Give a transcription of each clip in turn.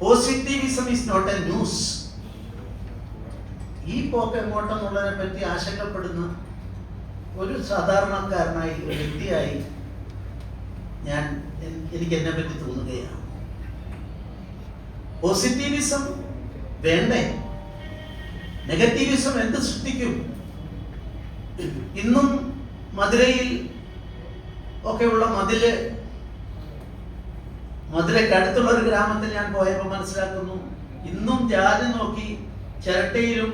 Positivism is not a news. ഈ പോക്ക് എങ്ങോട്ടെന്നുള്ളതിനെ പറ്റി ആശങ്കപ്പെടുന്ന ഒരു സാധാരണക്കാരനായി, ഒരു വ്യക്തിയായി എനിക്ക് എന്നെ പറ്റി തോന്നുകയാണ്. പോസിറ്റിവിസം വേണ്ടേ? നെഗറ്റീവിസം എന്ത് സൃഷ്ടിക്കും? ഇന്നും മധുരയിൽ ഒക്കെയുള്ള മധുരയ്ക്ക് അടുത്തുള്ള ഒരു ഗ്രാമത്തിൽ ഞാൻ പോയപ്പോൾ മനസ്സിലാക്കുന്നു, ഇന്നും ജാതി നോക്കി ചിരട്ടയിലും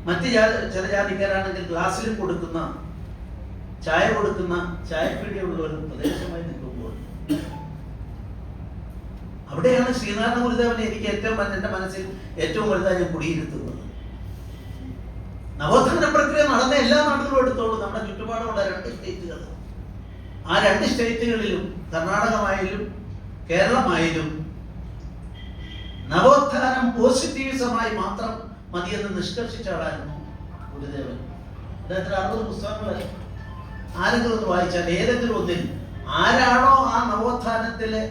മറ്റ് ചില ജാതിക്കാരാണെങ്കിൽ ഗ്ലാസ്സിലും കൊടുക്കുന്ന ചായ കൊടുക്കുന്ന ചായപ്പീടിയുള്ള ഒരു പ്രദേശമായി നിൽക്കുമ്പോൾ അവിടെയാണ് ശ്രീനാരായണ ഗുരുദേവനെ എനിക്ക് എൻ്റെ മനസ്സിൽ ഏറ്റവും വലുതായി ഞാൻ കുടിയിരുത്തുന്നത്. നവോത്ഥാന പ്രക്രിയ നടന്ന എല്ലാ നാടുകളും എടുത്തോളൂ, നമ്മുടെ ചുറ്റുപാടുമുള്ള 2 സ്റ്റേറ്റുകൾ. ആ 2 സ്റ്റേറ്റുകളിലും, കർണാടകമായാലും കേരളമായാലും, നവോത്ഥാനം പോസിറ്റീവിസമായി മാത്രം മതിയെന്ന് നിഷ്കർഷിച്ച ആളായിരുന്നു ഗുരുദേവൻ. അദ്ദേഹത്തിന് 60 പുസ്തകങ്ങൾ ആരെങ്കിലും ഒന്ന് വായിച്ചാൽ ഏതെങ്കിലും ഒന്നിൽ ആരാണോ ആ നവോത്ഥാനത്തിലെ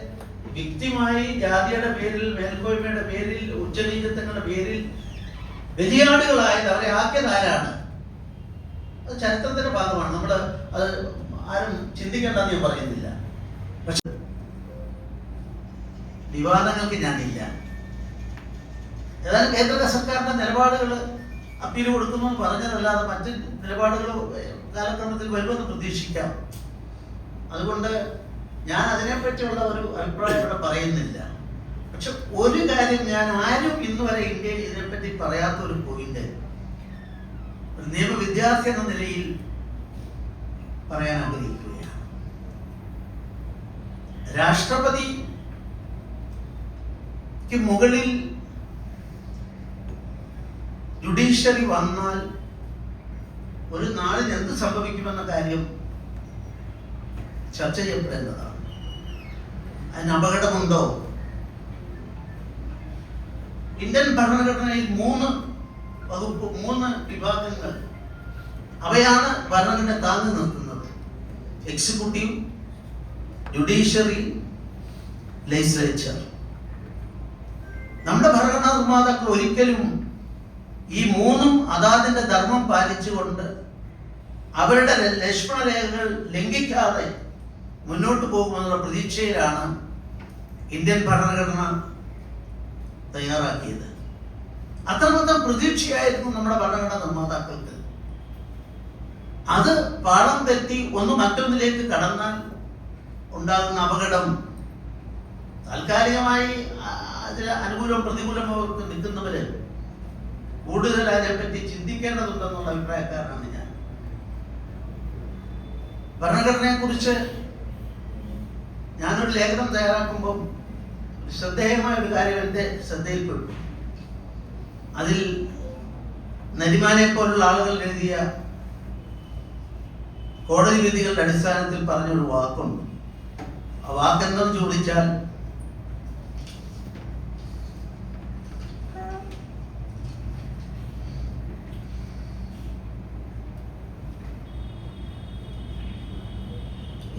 വ്യക്തിമായി ജാതിയുടെ പേരിൽ, മേൽക്കോയ്മയുടെ പേരിൽ, ഉച്ചനീചത്വങ്ങളുടെ പേരിൽ ബലിയാടുകളായത്, അവരെ ആക്കിയത് ആരാണ്? അത് ചരിത്രത്തിന്റെ ഭാഗമാണ്. നമ്മൾ അത് ആരും ചിന്തിക്കേണ്ടെന്ന് ഞാൻ പറയുന്നില്ല. പക്ഷെ വിവാദങ്ങൾക്ക് ഞാനില്ല. ഏതായാലും കേന്ദ്ര സർക്കാരിന്റെ നിലപാടുകൾ അപ്പീൽ കൊടുക്കുന്നു പറഞ്ഞതല്ലാതെ മറ്റ് നിലപാടുകൾ കാലക്രമത്തിൽ വരുമെന്ന് പ്രതീക്ഷിക്കാം. അതുകൊണ്ട് ഞാൻ അതിനെപ്പറ്റിയുള്ള ഒരു അഭിപ്രായം ഇവിടെ പറയുന്നില്ല. പക്ഷെ ഒരു കാര്യം ഞാൻ ആരും ഇന്ന് വരെ ഇന്ത്യയിൽ ഇതിനെപ്പറ്റി പറയാത്ത ഒരു പോയിന്റ് ഒരു നിയമ വിദ്യാർത്ഥി എന്ന നിലയിൽ പറയാൻ ആഗ്രഹിക്കുകയാണ്. രാഷ്ട്രപതിക്ക് മുകളിൽ ജുഡീഷ്യറി വന്നാൽ ഒരു നാളിൽ എന്ത് സംഭവിക്കുമെന്ന കാര്യം ചർച്ച ചെയ്യപ്പെടേണ്ടതാണ്. അതിന് അപകടമുണ്ടോ? ഇന്ത്യൻ ഭരണഘടനയിൽ 3 വിഭാഗങ്ങൾ, അവയാണ് ഭരണഘടന താങ്ങി നിർത്തുന്നത്: എക്സിക്യൂട്ടീവ്, ജുഡീഷ്യറി, ലെജിസ്ലേച്ചർ. നമ്മുടെ ഭരണഘടനാ നിർമ്മാതാക്കൾ ഒരിക്കലും ഈ 3ഉം അതാതിന്റെ ധർമ്മം പാലിച്ചുകൊണ്ട് അവരുടെ ലക്ഷ്മണ രേഖകൾ ലംഘിക്കാതെ മുന്നോട്ട് പോകുമെന്നുള്ള പ്രതീക്ഷയിലാണ് ഇന്ത്യൻ ഭരണഘടന തയ്യാറാക്കിയത്. അത്രമാത്രം പ്രതീക്ഷയായിരുന്നു നമ്മുടെ ഭരണഘടനാ നിർമ്മാതാക്കൾക്ക്. അത് പാളം തെറ്റി ഒന്ന് മറ്റൊന്നിലേക്ക് കടന്നാൽ ഉണ്ടാകുന്ന അപകടം താൽക്കാലികമായി അതിന് അനുകൂലവും പ്രതികൂലവും അവർക്ക് നിൽക്കുന്നവര് കൂടുതൽ അതിനെപ്പറ്റി ചിന്തിക്കേണ്ടതുണ്ടെന്നുള്ള അഭിപ്രായക്കാരനാണ് ഞാൻ. ഭരണഘടനയെ കുറിച്ച് ഞാനൊരു ലേഖനം തയ്യാറാക്കുമ്പോൾ ശ്രദ്ധേയമായ ഒരു കാര്യം എൻ്റെ ശ്രദ്ധയിൽപ്പെട്ടു. അതിൽ നരിമാനെ പോലുള്ള ആളുകൾ എഴുതിയ കോടതി വിധികളുടെ അടിസ്ഥാനത്തിൽ പറഞ്ഞൊരു വാക്കുണ്ട്. ആ വാക്കെന്തെന്ന് ചോദിച്ചാൽ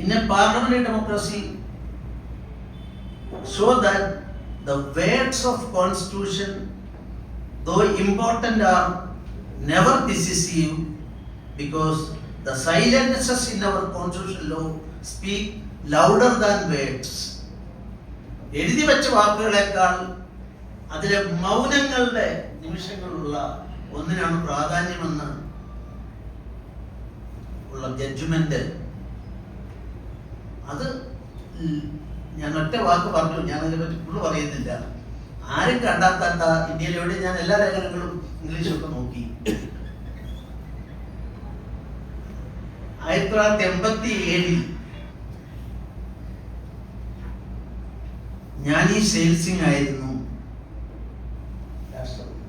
in a parliamentary democracy so that the words of constitution, though important, are never decisive, because the silences in our constitutional law speak louder than words. എഴുതി വെച്ച വാക്കുകളെക്കാൾ അതിലെ മൗനങ്ങളുടെ നിമിഷങ്ങളുള്ള ഒന്നിനാണ് പ്രാധാന്യമെന്ന് ഉള്ള ജഡ്ജ്മെന്റ്. അത് ഞാൻ ഒറ്റ വാക്ക് പറഞ്ഞു, ഞാൻ അതിനെ പറ്റി ഫുള്ള് പറയുന്നില്ല. ആരും കണ്ടാത്ത ഇന്ത്യയിൽ എവിടെ ഞാൻ എല്ലാ ലേഖനങ്ങളും ഇംഗ്ലീഷൊക്കെ നോക്കി. 1987 ജ്ഞാനി സെയിൽ സിംഗ് ആയിരുന്നു രാഷ്ട്രപതി.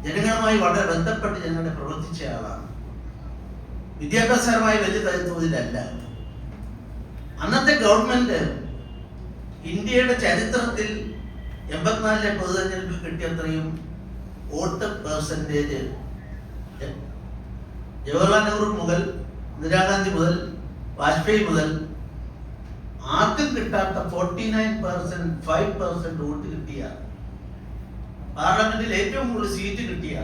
ജനങ്ങളുമായി വളരെ ബന്ധപ്പെട്ട് ജനങ്ങളെ പ്രവർത്തിച്ച ആളാണ്. വിദ്യാഭ്യാസപരമായി വലിയ തോതിലല്ല. അന്നത്തെ ഗവൺമെന്റ് ഇന്ത്യയുടെ ചരിത്രത്തിൽ 84 പൊതുതെരഞ്ഞെടുപ്പിൽ കിട്ടിയത്രയും വോട്ട് പെർസെൻറ്റേജ് ജവഹർലാൽ നെഹ്റു മുതൽ ഇന്ദിരാഗാന്ധി മുതൽ വാജ്പേയി മുതൽ ആർക്കും കിട്ടാത്ത 49% 5% വോട്ട് കിട്ടിയ, പാർലമെന്റിൽ ഏറ്റവും കൂടുതൽ സീറ്റ് കിട്ടിയ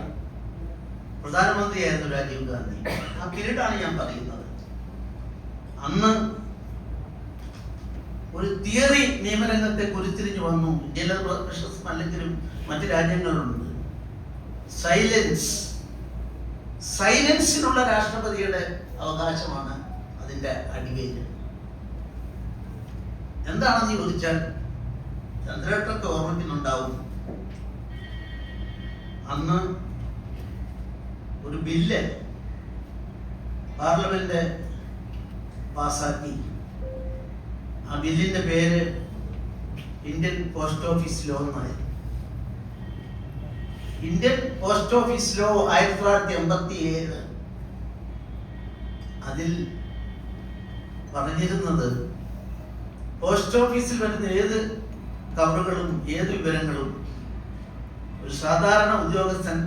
പ്രധാനമന്ത്രിയായിരുന്നു രാജീവ് ഗാന്ധി. ആ പീരീഡാണ് ഞാൻ പറയുന്നത്. അന്ന് ഒരു തിയറി നിയമരംഗത്തെ കുരുത്തിരിഞ്ഞു വന്നു. ഇന്ത്യയിലെ പ്രശസ്തം അല്ലെങ്കിലും മറ്റു രാജ്യങ്ങളുണ്ട്. സൈലൻസിനുള്ള രാഷ്ട്രപതിയുടെ അവകാശമാണ് അതിന്റെ അടിവേര്. എന്താണെന്ന് ചോദിച്ചാൽ, ചന്ദ്രേട്ടനൊക്കെ ഓർമ്മിക്കുന്നുണ്ടാവും, അന്ന് ഒരു ബില്ല് പാർലമെന്റ് പാസാക്കി. ആ ബില്ലിന്റെ പേര് ഇന്ത്യൻ പോസ്റ്റ് ഓഫീസ് ലോ എന്നായിരുന്നു. Indian post office law 1987. അതിൽ പറഞ്ഞിരുന്നത്, പോസ്റ്റ് ഓഫീസിൽ വരുന്ന ഏത് കവറുകളും ഏത് വിവരങ്ങളും ഒരു സാധാരണ ഉദ്യോഗസ്ഥൻ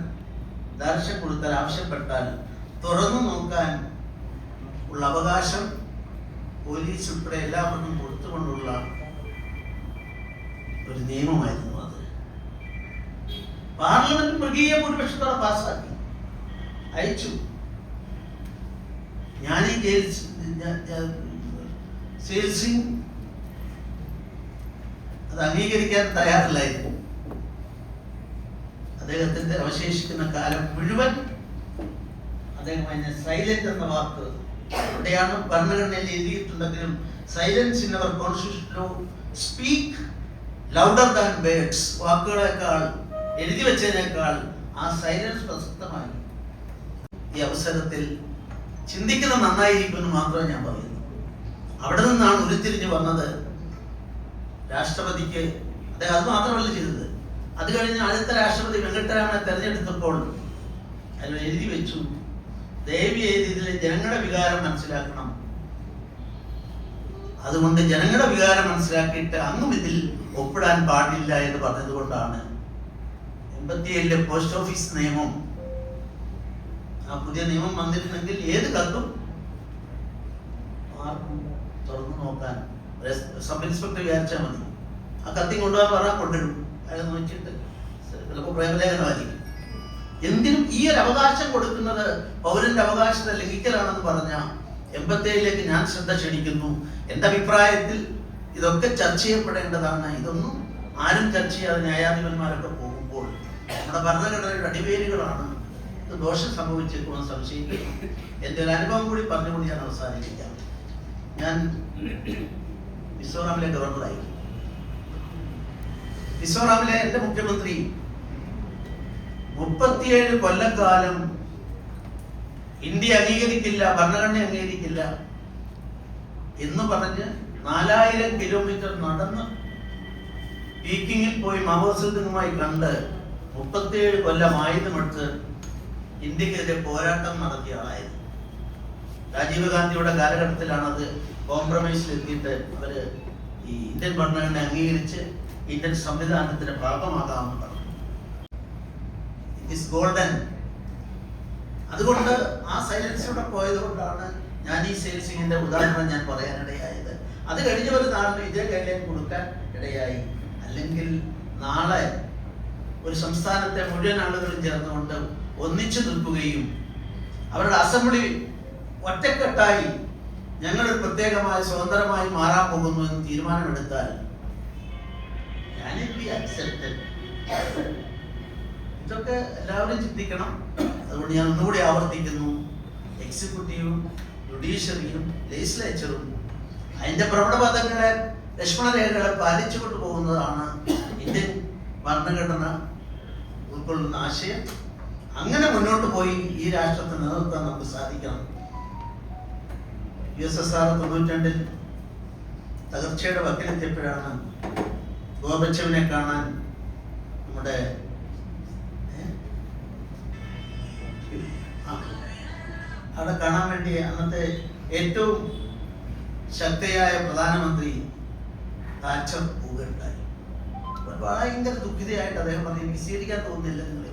ദർശനം കൊടുത്താൽ, ആവശ്യപ്പെട്ടാൽ തുറന്നു നോക്കാൻ ഉള്ള അവകാശം പോലീസ് ഉൾപ്പെടെ എല്ലാവർക്കും കൊടുത്തുകൊണ്ടുള്ള ഒരു നിയമമായിരുന്നു അത്. പാർലമെന്റ് മൃഗീയ ഭൂരിപക്ഷത്തോടെ പാസ്സാക്കി, അയച്ചു. ഞാനീ സിംഗ് അത് അംഗീകരിക്കാൻ തയ്യാറില്ലായിരുന്നു. അദ്ദേഹത്തിന്റെ അവശേഷിക്കുന്ന കാലം മുഴുവൻ അദ്ദേഹം അതിനെ സൈലന്റ് എന്ന വാക്ക്, അവിടെയാണ് ഭരണഘടനയിൽ എഴുതിയിട്ടുണ്ടെങ്കിലും, silence in our constitution law speak louder than words, വാക്കുകളെക്കാൾ എഴുതി വെച്ചതിനേക്കാൾ ആ സൈലൻസ് പ്രസക്തമായി. ഈ അവസരത്തിൽ ചിന്തിക്കുന്നത് നന്നായിരിക്കുമെന്ന് മാത്രമേ ഞാൻ പറയുന്നു. അവിടെ നിന്നാണ് ഉരുത്തിരിഞ്ഞു വന്നത് രാഷ്ട്രപതിക്ക്. അദ്ദേഹം അത് മാത്രമല്ല ചെയ്തത്. അത് കഴിഞ്ഞ് അടുത്ത രാഷ്ട്രപതി വെങ്കട്ടരാമനെ തെരഞ്ഞെടുത്തപ്പോൾ അതിൽ എഴുതി വെച്ചു, ദയവ് ചെയ്ത് ഇതിലെ ജനങ്ങളുടെ വികാരം മനസ്സിലാക്കണം. അതുകൊണ്ട് ജനങ്ങളുടെ വികാരം മനസ്സിലാക്കിയിട്ട് അങ്ങും ഇതിൽ ഒപ്പിടാൻ പാടില്ല എന്ന് പറഞ്ഞതുകൊണ്ടാണ് 87 പോസ്റ്റ് ഓഫീസ് നിയമം, ആ പുതിയ നിയമം വന്നിരുന്നെങ്കിൽ ഏത് കത്തും ആർക്കും തുറന്നു നോക്കാൻ സബ് ഇൻസ്പെക്ടർ വിചാരിച്ചാൽ മതി. ആ കത്തി കൊണ്ടുപോകാൻ പറഞ്ഞാൽ കൊണ്ടിടും. അയാൾ നോക്കിയിട്ട് ചിലപ്പോൾ പ്രേമലേഖനമായിരിക്കും. എന്തിനും ഈ ഒരു അവകാശം കൊടുക്കുന്നത് പൗരന്റെ അവകാശത്തെ ലംഘിക്കലാണെന്ന് പറഞ്ഞ 87 ഞാൻ ശ്രദ്ധ ക്ഷണിക്കുന്നു. എൻ്റെ അഭിപ്രായത്തിൽ ഇതൊക്കെ ചർച്ച ചെയ്യപ്പെടേണ്ടതാണ്. ഇതൊന്നും ആരും ചർച്ച ചെയ്യാതെ ന്യായാധിപന്മാരൊക്കെ പോകുമ്പോൾ നമ്മുടെ ഭരണഘടനയുടെ അടിവേരുകളാണ്. ഇത് ദോഷം സംഭവിച്ചേക്കുമെന്ന് സംശയിക്കുന്നു. എൻ്റെ ഒരു അനുഭവം കൂടി പറഞ്ഞുകൊണ്ട് ഞാൻ അവസാനിപ്പിക്കാം. ഞാൻ മിസോറാമിലെ ഗവർണറായി. മിസോറാമിലെ എൻ്റെ മുഖ്യമന്ത്രി 37 കൊല്ലക്കാലം ഇന്ത്യ അംഗീകരിക്കില്ല, ഭരണഘടന അംഗീകരിക്കില്ല എന്ന് പറഞ്ഞ് 4000 കിലോമീറ്റർ നടന്ന് പീക്കിങ്ങിൽ പോയി മാവോസിദ്ദുമായി കണ്ട് 37 കൊല്ലം ആയുധമെടുത്ത് ഇന്ത്യക്കെതിരെ പോരാട്ടം നടത്തിയ ആളായിരുന്നു. രാജീവ് ഗാന്ധിയുടെ കാലഘട്ടത്തിലാണ് അത് കോംപ്രമൈസിൽ എത്തിയിട്ട് അവര് ഈ ഇന്ത്യൻ ഭരണഘടന അംഗീകരിച്ച് ഇന്ത്യൻ സംവിധാനത്തിന്റെ ഭാഗമാകാമെന്ന് പറഞ്ഞു. It is golden. അതുകൊണ്ട് ആ സൈലൻസിലൂടെ പോയത് കൊണ്ടാണ് ഞാൻ ഈ സെയിൽസിങ്ങിന്റെ ഉദാഹരണം ഞാൻ പറയാനിടയായത്. അത് കഴിഞ്ഞ ഒരു നാളിന് ഇതേ കാര്യം കൊടുക്കാൻ ഇടയായി. അല്ലെങ്കിൽ നാളെ ഒരു സംസ്ഥാനത്തെ മുഴുവൻ ആളുകളും ചേർന്നുകൊണ്ട് ഒന്നിച്ചു നിൽക്കുകയും അവരുടെ അസംബ്ലി ഒറ്റക്കെട്ടായി ഞങ്ങളൊരു പ്രത്യേകമായി സ്വതന്ത്രമായി മാറാൻ പോകുന്നു എന്ന് തീരുമാനമെടുത്താൽ ഇതൊക്കെ എല്ലാവരും ചിന്തിക്കണം. അതുകൊണ്ട് ഞാൻ ഒന്നുകൂടി ആവർത്തിക്കുന്നു, എക്സിക്യൂട്ടീവും ജുഡീഷ്യറിയും ലെജിസ്ലേച്ചറും അതിന്റെ പ്രവണപഥങ്ങളെ ലക്ഷ്മണരേഖകളെ പാലിച്ചുകൊണ്ട് പോകുന്നതാണ് ഇന്ത്യൻ ഭരണഘടന ഉൾക്കൊള്ളുന്ന ആശയം. അങ്ങനെ മുന്നോട്ട് പോയി ഈ രാഷ്ട്രത്തെ നിലനിർത്താൻ നമുക്ക് സാധിക്കണം. USSR 92 തകർച്ചയുടെ വക്കിലെത്തിയപ്പോഴാണ് ഗോർബച്ചവിനെ കാണാൻ നമ്മുടെ അവിടെ കാണാൻ വേണ്ടി അന്നത്തെ ഏറ്റവും ശക്തിയായ പ്രധാനമന്ത്രി താച്ചർ പോവുകയുണ്ടായി. ഭയങ്കര ദുഃഖിതയായിട്ട് അദ്ദേഹം പറഞ്ഞു, എനിക്ക് സ്വീകരിക്കാൻ തോന്നുന്നില്ല നിങ്ങൾ